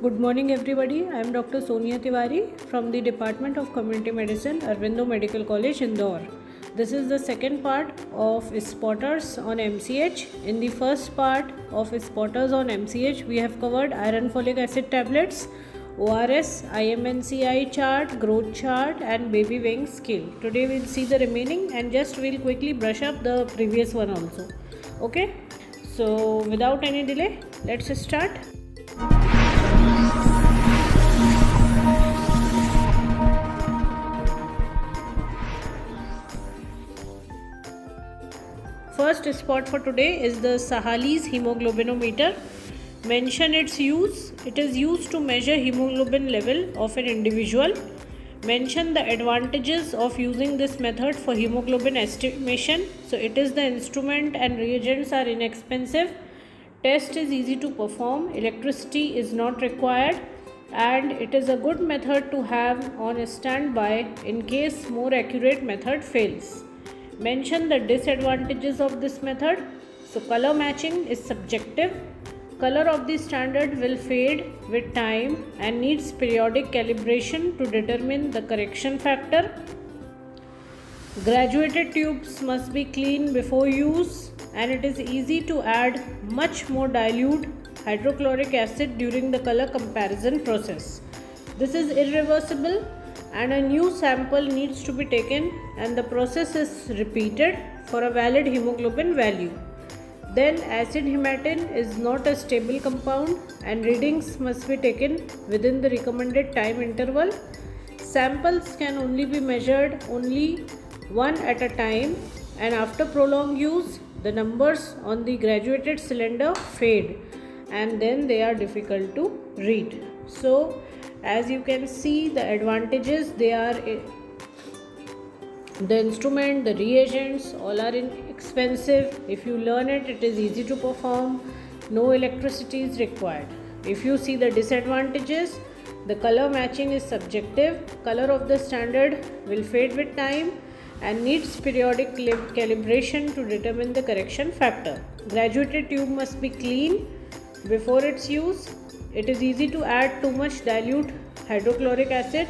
Good morning, everybody. I am Dr. Sonia Tiwari from the Department of Community Medicine, Arvindo Medical College, Indore. This is the second part of spotters on MCH. In the first part of spotters on MCH, we have covered iron folic acid tablets, ORS, IMNCI chart, growth chart, and baby weighing scale. Today we'll see the remaining and just we'll quickly brush up the previous one also. Okay, so without any delay, let's start. First spot for today is the Sahali's hemoglobinometer. Mention its use. It is used to measure hemoglobin level of an individual. Mention the advantages of using this method for hemoglobin estimation. So it is the instrument and reagents are inexpensive. Test is easy to perform. Electricity is not required. And it is a good method to have on standby in case more accurate method fails. Mention the disadvantages of this method. So color matching is subjective. Color of the standard will fade with time and needs periodic calibration to determine the correction factor. Graduated tubes must be clean before use, and it is easy to add much more dilute hydrochloric acid during the color comparison process. This is irreversible and a new sample needs to be taken and the process is repeated for a valid hemoglobin value. Then acid hematine is not a stable compound and readings must be taken within the recommended time interval. Samples can only be measured only one at a time, and after prolonged use the numbers on the graduated cylinder fade and then they are difficult to read. So as you can see, the advantages, they are the instrument, the reagents, all are inexpensive. If you learn it, it is easy to perform. No electricity is required. If you see the disadvantages, the color matching is subjective. Color of the standard will fade with time and needs periodic calibration to determine the correction factor. Graduated tube must be clean before its use. It is easy to add too much dilute hydrochloric acid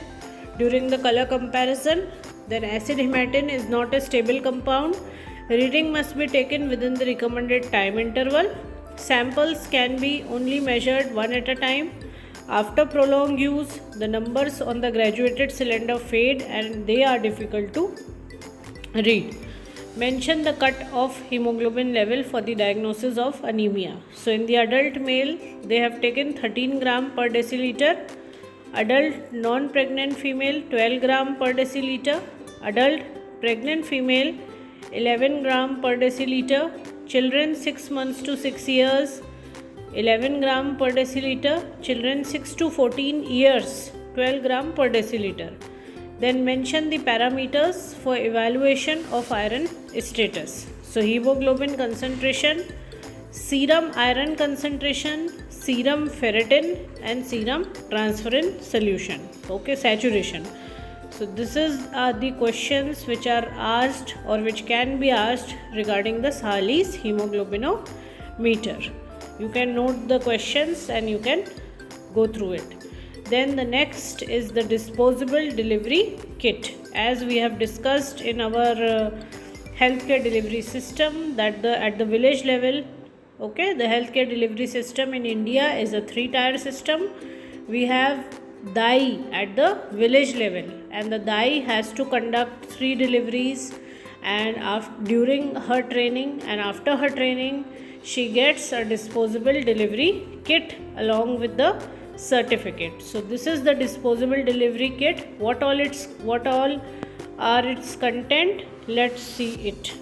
during the color comparison. Then acid hematine is not a stable compound. Reading must be taken within the recommended time interval. Samples can be only measured one at a time. After prolonged use, the numbers on the graduated cylinder fade and they are difficult to read. Mention the cut-off hemoglobin level for the diagnosis of anemia. So in the adult male, they have taken 13 gram per deciliter. Adult non-pregnant female 12 gram per deciliter. Adult pregnant female 11 gram per deciliter. Children 6 months to 6 years 11 gram per deciliter. Children 6 to 14 years 12 gram per deciliter. Then mention the parameters for evaluation of iron status. So hemoglobin concentration, serum iron concentration, serum ferritin and serum transferrin solution. Okay, saturation. So this is the questions which are asked or which can be asked regarding the Sahali's hemoglobinometer. You can note the questions and you can go through it. Then the next is the disposable delivery kit. As we have discussed in our healthcare delivery system, that at the village level, okay, the healthcare delivery system in India is a 3-tier system. We have DAI at the village level, and the DAI has to conduct 3 deliveries, and during her training and after her training, she gets a disposable delivery kit along with the certificate. So this is the disposable delivery kit. What all are its content? Let's see it.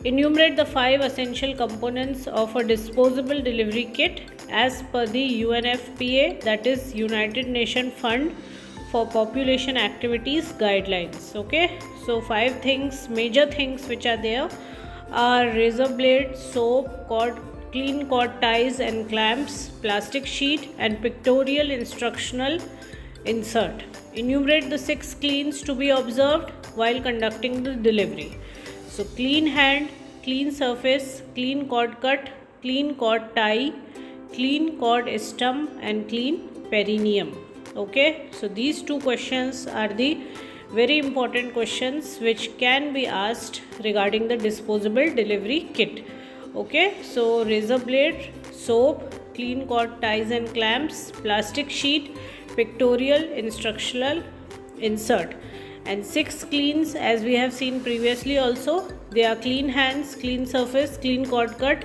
Enumerate the 5 essential components of a disposable delivery kit as per the UNFPA, that is United Nations Fund for Population Activities guidelines. Okay, so 5 things, major things which are there are razor blade, soap, cord, clean cord ties and clamps, plastic sheet and pictorial instructional insert. Enumerate the 6 cleans to be observed while conducting the delivery. So clean hand, clean surface, clean cord cut, clean cord tie, clean cord stump and clean perineum. Okay, so these two questions are the very important questions which can be asked regarding the disposable delivery kit. Okay, so razor blade, soap, clean cord ties and clamps, plastic sheet, pictorial, instructional insert, and 6 cleans as we have seen previously also. They are clean hands, clean surface, clean cord cut,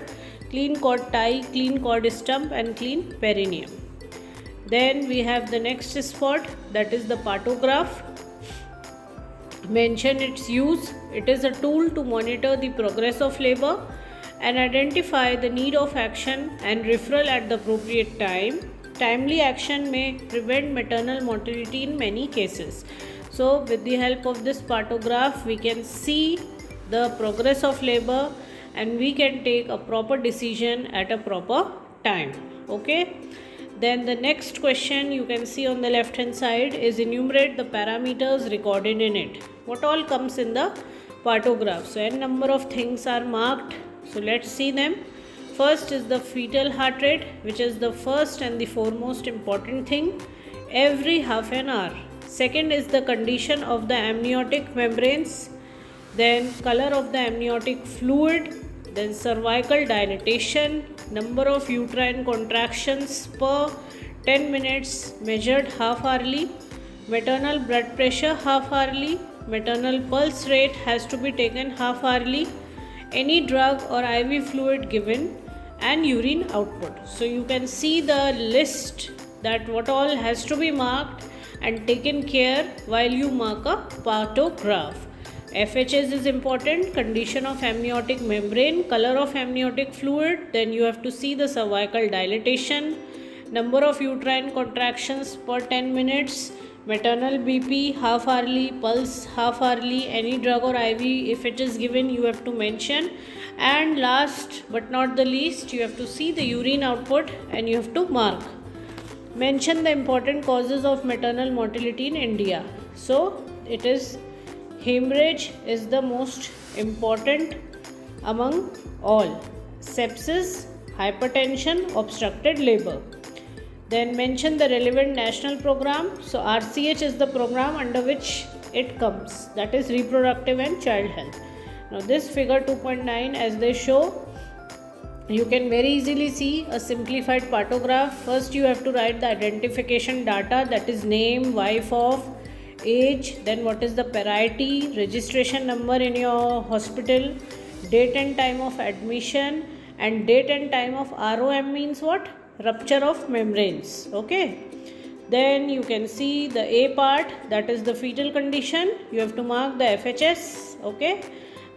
clean cord tie, clean cord stump and clean perineum. Then we have the next spot, that is the partograph. Mention its use. It is a tool to monitor the progress of labor and identify the need of action and referral at the appropriate time. Timely action may prevent maternal mortality in many cases. So with the help of this partograph, we can see the progress of labor and we can take a proper decision at a proper time. Okay. Then the next question you can see on the left hand side is enumerate the parameters recorded in it. What all comes in the partograph? So n number of things are marked. So let's see them. First is the fetal heart rate, which is the first and the foremost important thing, every half an hour. Second is the condition of the amniotic membranes, then color of the amniotic fluid, then cervical dilatation, number of uterine contractions per 10 minutes measured half hourly, maternal blood pressure half hourly, maternal pulse rate has to be taken half hourly, any drug or IV fluid given, and urine output. So you can see the list that what all has to be marked and taken care while you mark a partograph. FHS is important, condition of amniotic membrane, color of amniotic fluid, then you have to see the cervical dilatation, number of uterine contractions per 10 minutes, maternal BP half hourly, pulse half hourly, any drug or IV if it is given you have to mention, and last but not the least you have to see the urine output and you have to mark. Mention the important causes of maternal mortality in India. So it is hemorrhage is the most important among all. Sepsis, hypertension, obstructed labor. Then mention the relevant national program. So RCH is the program under which it comes, that is reproductive and child health. Now this figure 2.9 as they show, you can very easily see a simplified partograph. First you have to write the identification data, that is name, wife of, age, then what is the parity, registration number in your hospital, date and time of admission, and date and time of ROM means what? Rupture of membranes. Okay. Then you can see the A part, that is the fetal condition. You have to mark the FHS. Okay.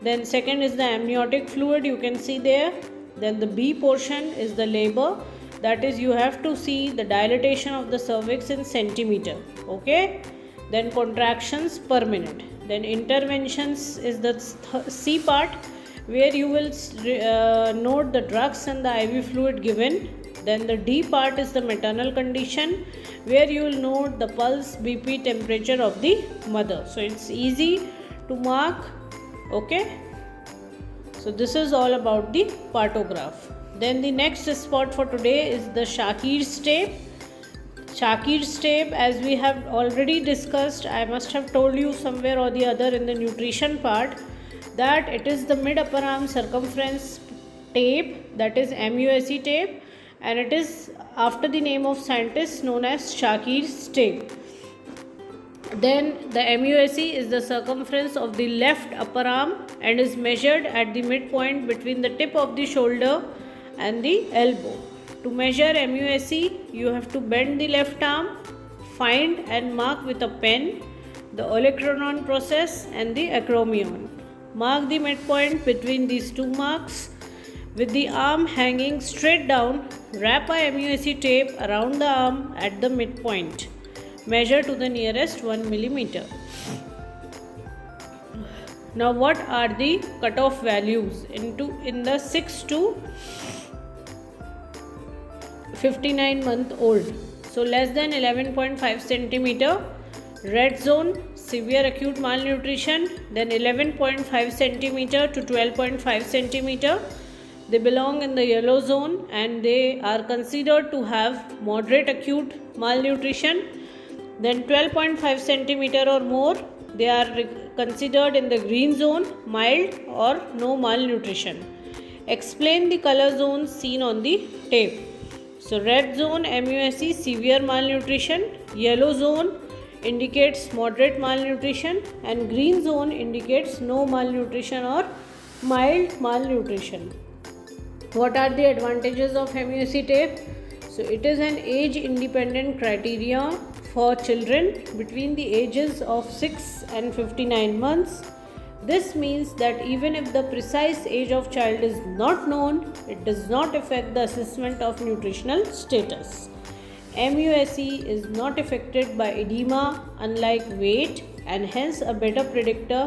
Then second is the amniotic fluid, you can see there. Then the B portion is the labor, that is you have to see the dilatation of the cervix in centimeter. Okay. Then contractions per minute. Then interventions is the C part, where you will note the drugs and the IV fluid given. Then the D part is the maternal condition, where you will note the pulse, BP, temperature of the mother. So it's easy to mark. Okay. So this is all about the partograph. Then the next spot for today is the Shakir's tape. Shakir's tape, as we have already discussed, I must have told you somewhere or the other in the nutrition part, that it is the mid upper arm circumference tape, that is MUSE tape, and it is after the name of scientist known as Shakir's tape. Then the MUSE is the circumference of the left upper arm and is measured at the midpoint between the tip of the shoulder and the elbow. To measure MUSE, you have to bend the left arm, find and mark with a pen the olecranon process and the acromion. Mark the midpoint between these two marks. With the arm hanging straight down, wrap a MUSE tape around the arm at the midpoint. Measure to the nearest 1 millimeter. Now what are the cutoff values in the 6 to 59-month-old? So less than 11.5 centimeter, red zone, severe acute malnutrition, then 11.5 centimeter to 12.5 centimeter, They belong in the yellow zone and they are considered to have moderate acute malnutrition. Then 12.5 centimeter or more, they are considered in the green zone, mild or no malnutrition. Explain the color zones seen on the tape. So red zone MUSE severe malnutrition, yellow zone indicates moderate malnutrition and green zone indicates no malnutrition or mild malnutrition. What are the advantages of MUSE tape? So it is an age independent criteria for children between the ages of 6 and 59 months. This means that even if the precise age of child is not known, it does not affect the assessment of nutritional status. MUSE is not affected by edema unlike weight and hence a better predictor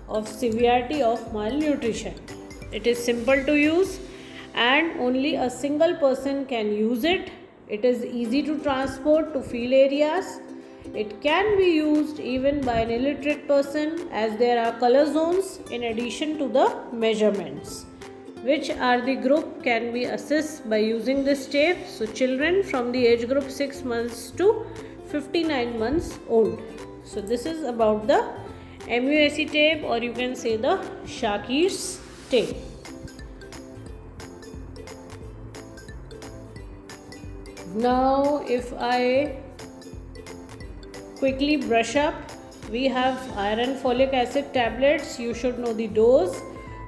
of severity of malnutrition. It is simple to use and only a single person can use it. It is easy to transport to field areas. It can be used even by an illiterate person as there are color zones in addition to the measurements. Which are the group can be assessed by using this tape? So children from the age group 6 months to 59 months old. So this is about the MUSE tape, or you can say the Shakir's tape. Now if I quickly brush up, we have iron folic acid tablets. You should know the dose.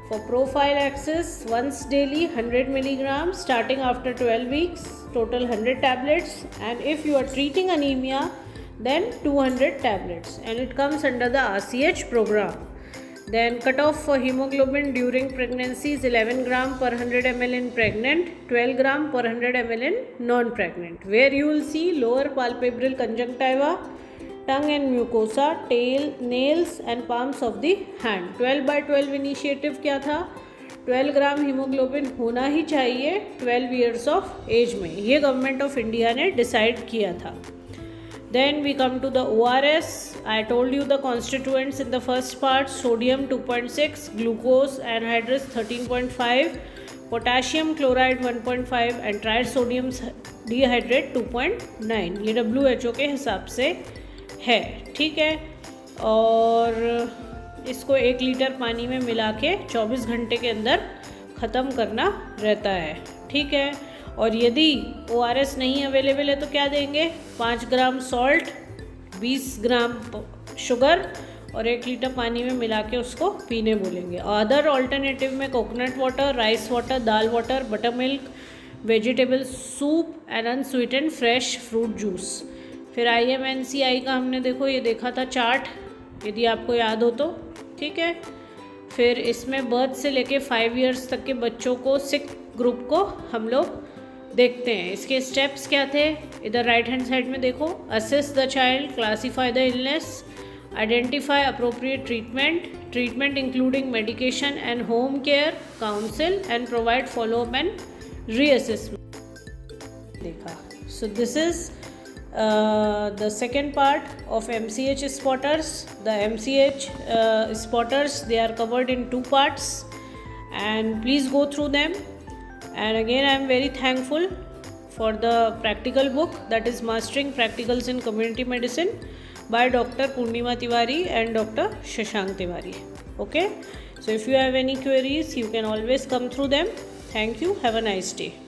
For prophylaxis, once daily 100 milligrams starting after 12 weeks, total 100 tablets. And if you are treating anemia, then 200 tablets, and it comes under the RCH program. Then cutoff for hemoglobin during pregnancy is 11 gram per 100 ml in pregnant, 12 gram per 100 ml in non-pregnant, where you will see lower palpebral conjunctiva, tongue and mucosa, tail, nails and palms of the hand. 12 by 12 initiative क्या था? 12 ग्राम haemoglobin होना ही चाहिए 12 years of as में, ये government of India ने decide किया था. Then we come to the ORS. I told you the constituents in the first part: sodium 2.6, glucose anhydrous 13.5, potassium chloride 1.5 and trisodium dehydrate 2.9. ये WHO के हिसाब से है, ठीक है. और इसको 1 लीटर पानी में मिला के 24 घंटे के अंदर ख़त्म करना रहता है, ठीक है. और यदि ORS नहीं अवेलेबल है तो क्या देंगे? 5 ग्राम सॉल्ट, 20 ग्राम शुगर और 1 लीटर पानी में मिला के उसको पीने बोलेंगे. अदर ऑल्टरनेटिव में coconut water, rice water, dal water, butter milk, vegetable soup and unsweetened fresh fruit juice. फिर IMNCI का हमने देखो ये देखा था चार्ट, यदि आपको याद हो तो, ठीक है. फिर इसमें बर्थ से लेके 5 इयर्स तक के बच्चों को, सिक ग्रुप को हम लोग देखते हैं. इसके स्टेप्स क्या थे? इधर राइट हैंड साइड में देखो: assess the child, classify the illness, identify appropriate treatment, treatment including medication and home care, counsel and provide follow up and reassessment देखा. So this is the second part of MCH spotters. The MCH spotters, they are covered in 2 parts and please go through them. And again I am very thankful for the practical book, that is Mastering Practicals in Community Medicine by Dr. Purnima Tiwari and Dr. Shashank Tiwari. Okay, so if you have any queries you can always come through them. Thank you. Have a nice day.